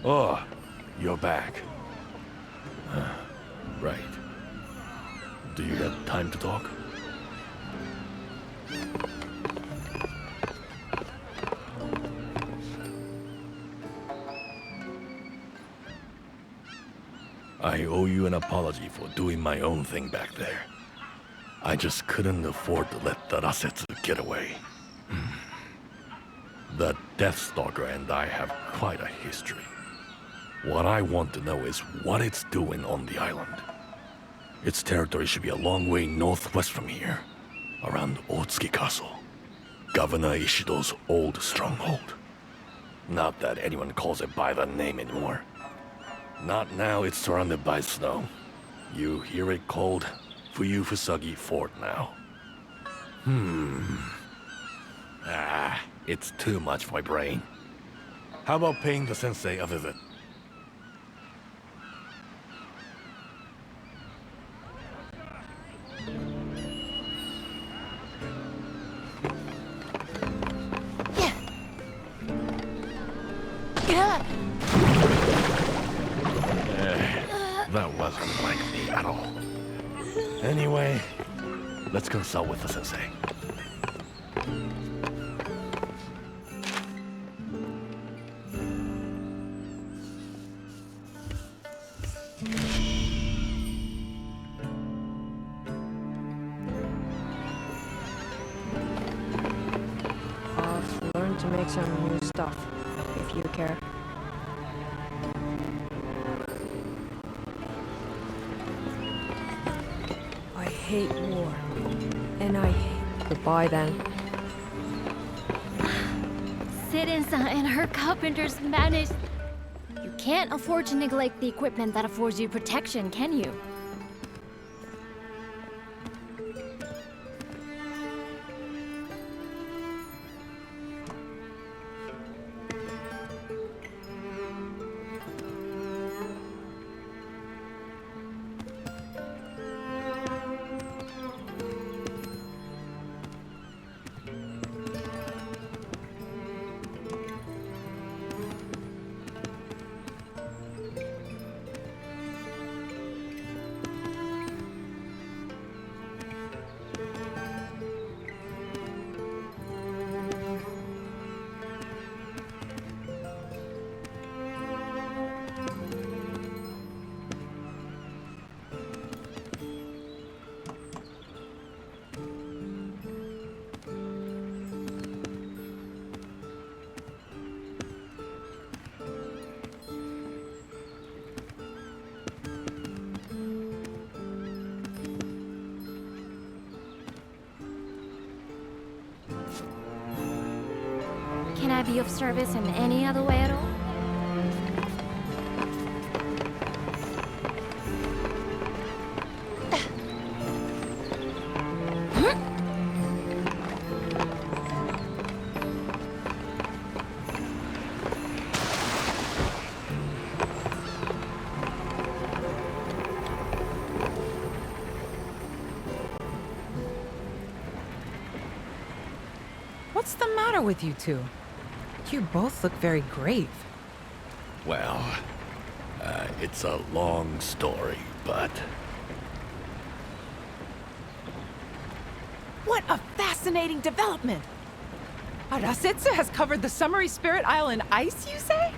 Oh, you're back. Right. Do you have time to talk? I owe you an apology for doing my own thing back there. I just couldn't afford to let Thalias get away. The Deathstalker and I have quite a history. What I want to know is what it's doing on the island. Its territory should be a long way northwest from here, around Otsuki Castle, Governor Ishido's old stronghold. Not that anyone calls it by the name anymore. Not now it's surrounded by snow. You hear it called Fuyufusagi Fort now. It's too much for my brain. How about paying the sensei a visit? That wasn't like me at all. Anyway, let's consult with the sensei. I've learned to make some new stuff, if you care. I hate war. And I hate... Goodbye then. Siden-san and her carpenters managed... You can't afford to neglect the equipment that affords you protection, can you? Can I be of service in any other way at all? What's the matter with you two? You both look very grave. Well, it's a long story, but... What a fascinating development! Arasetsu has covered the Summery Spirit Isle in ice, you say?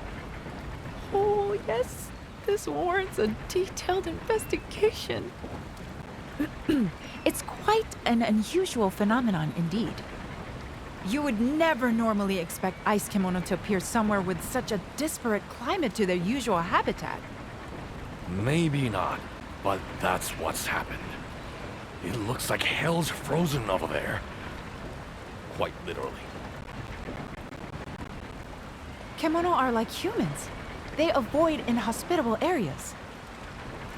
Oh, yes. This warrants a detailed investigation. It's quite an unusual phenomenon indeed. You would never normally expect ice kimono to appear somewhere with such a disparate climate to their usual habitat. Maybe not, but that's what's happened. It looks like hell's frozen over there. Quite literally. Kimono are like humans. They avoid inhospitable areas.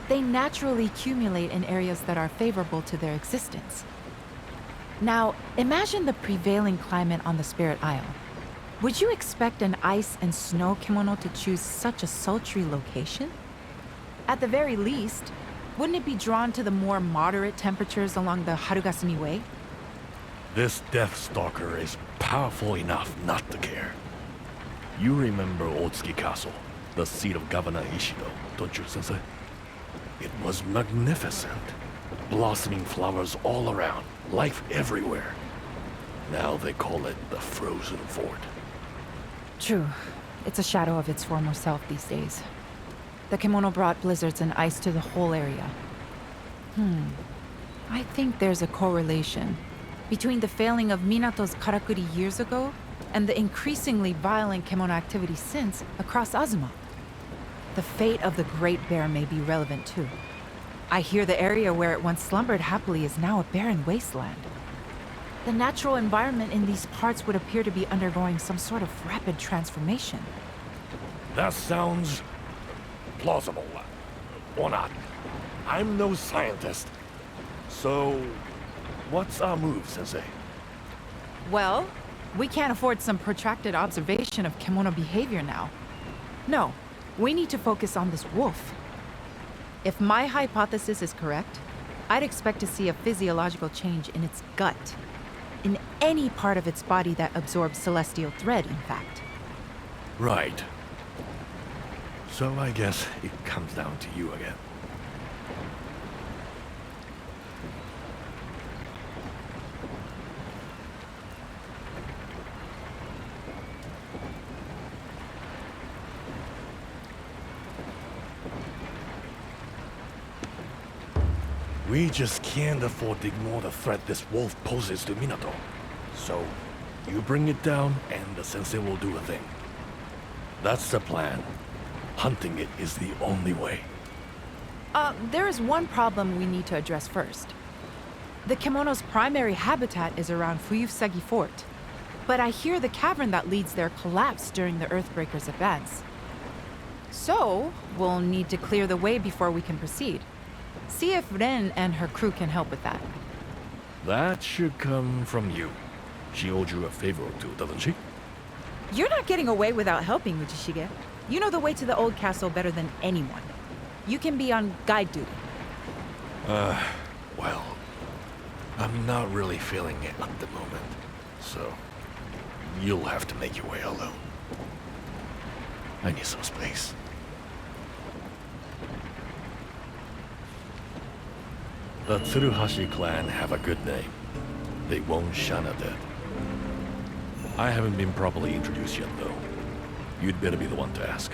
They naturally accumulate in areas that are favorable to their existence. Now, imagine the prevailing climate on the Spirit Isle. Would you expect an ice and snow kimono to choose such a sultry location? At the very least, wouldn't it be drawn to the more moderate temperatures along the Harugasumi Way? This Deathstalker is powerful enough not to care. You remember Otsuki Castle, the seat of Governor Ishido, don't you, Sensei? It was magnificent. Blossoming flowers all around, life everywhere. Now they call it the Frozen Fort. True. It's a shadow of its former self these days. The kimono brought blizzards and ice to the whole area. I think there's a correlation between the failing of Minato's karakuri years ago and the increasingly violent kimono activity since across Azuma. The fate of the Great Bear may be relevant too. I hear the area where it once slumbered happily is now a barren wasteland. The natural environment in these parts would appear to be undergoing some sort of rapid transformation. That sounds plausible. Or not. I'm no scientist. So, what's our move, Sensei? Well, we can't afford some protracted observation of kimono behavior now. No, we need to focus on this wolf. If my hypothesis is correct, I'd expect to see a physiological change in its gut. In any part of its body that absorbs celestial thread, in fact. Right. So I guess it comes down to you again. We just can't afford to ignore the threat this wolf poses to Minato. So, you bring it down, and the sensei will do a thing. That's the plan. Hunting it is the only way. There is one problem we need to address first. The kimono's primary habitat is around Fuyusagi Fort, but I hear the cavern that leads there collapsed during the Earthbreaker's advance. So, we'll need to clear the way before we can proceed. See if Ren and her crew can help with that. That should come from you. She owed you a favor or two, doesn't she? You're not getting away without helping, Uchishige. You know the way to the old castle better than anyone. You can be on guide duty. Well, I'm not really feeling it at the moment, so you'll have to make your way alone. I need some space. The Tsuruhashi clan have a good name. They won't shun at it. I haven't been properly introduced yet, though. You'd better be the one to ask.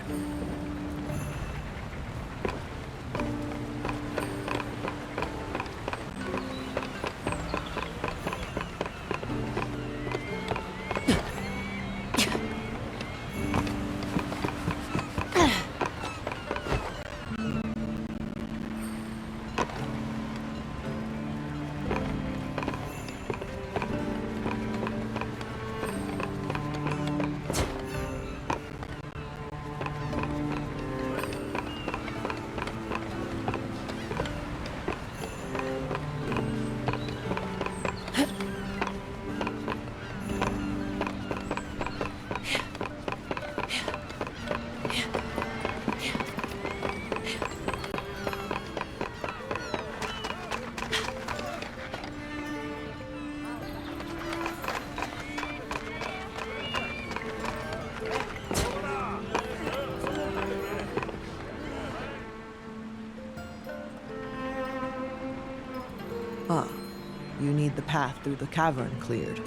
You need the path through the cavern cleared.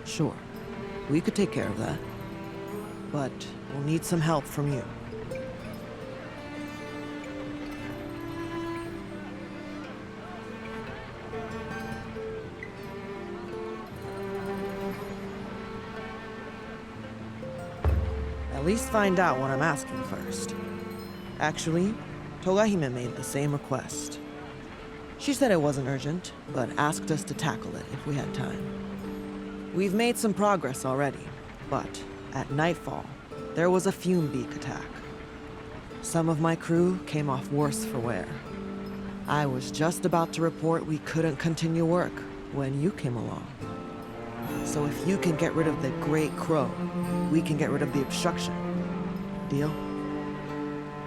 Sure, we could take care of that. But we'll need some help from you. At least find out what I'm asking first. Actually, Togahime made the same request. She said it wasn't urgent, but asked us to tackle it if we had time. We've made some progress already, but at nightfall, there was a fume beak attack. Some of my crew came off worse for wear. I was just about to report we couldn't continue work when you came along. So if you can get rid of the Great Crow, we can get rid of the obstruction. Deal?